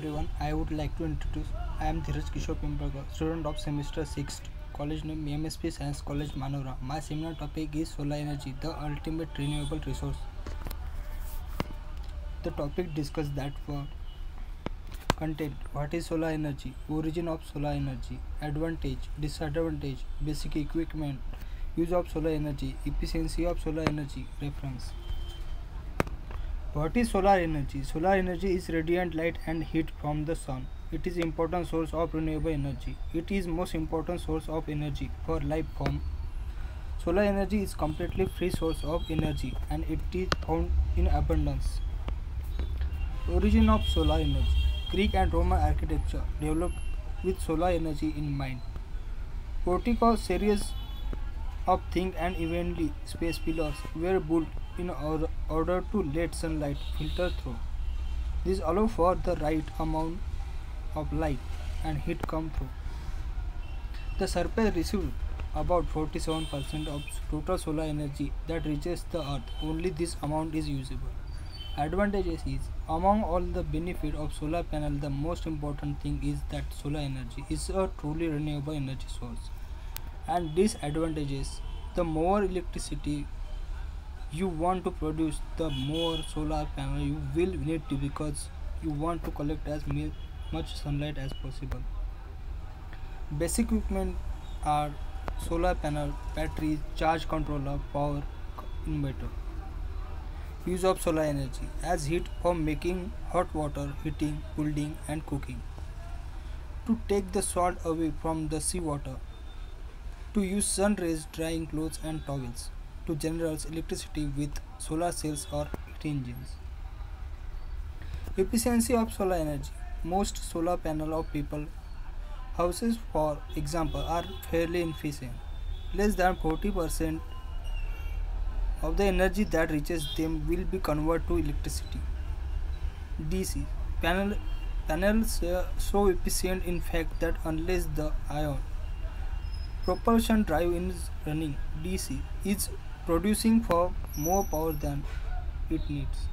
everyone. I would like to introduce. I am Dheeraj Kishore Pimpalkar, student of semester 6th, college name MSP Science College Manora. My seminar topic is solar energy, the ultimate renewable resource. The topic discussed that for content. What is solar energy? Origin of solar energy, advantage, disadvantage, basic equipment, use of solar energy, efficiency of solar energy, reference. What is solar energy? Solar energy is radiant light and heat from the sun. It is important source of renewable energy. It is most important source of energy for life form. Solar energy is completely free source of energy and it is found in abundance. Origin of solar energy. Greek and Roman architecture developed with solar energy in mind. Portico series of thin and evenly spaced pillars were built in order to let sunlight filter through. This allows for the right amount of light and heat come through. The surface receives about 47% of total solar energy that reaches the earth. Only this amount is usable. Advantages is, among all the benefit of solar panel, the most important thing is that solar energy is a truly renewable energy source. And disadvantages, the more electricity you want to produce, the more solar panel you will need to, because you want to collect as much sunlight as possible. Basic equipment are solar panel, batteries, charge controller, power inverter. Use of solar energy as heat for making hot water, heating, cooling and cooking. To take the salt away from the seawater. To use sun rays drying clothes and towels. To generate electricity with solar cells or heat engines. Efficiency of solar energy. Most solar panel of people houses, for example, are fairly efficient. Less than 40% of the energy that reaches them will be converted to electricity. DC panels are so efficient in fact that unless the ion propulsion drive is running, DC is producing for more power than it needs.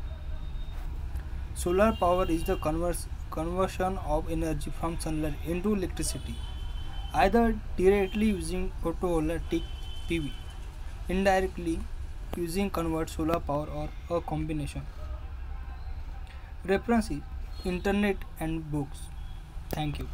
Solar power is the conversion of energy from sunlight into electricity, either directly using photovoltaic PV, indirectly using convert solar power, or a combination. References: Internet and books. Thank you.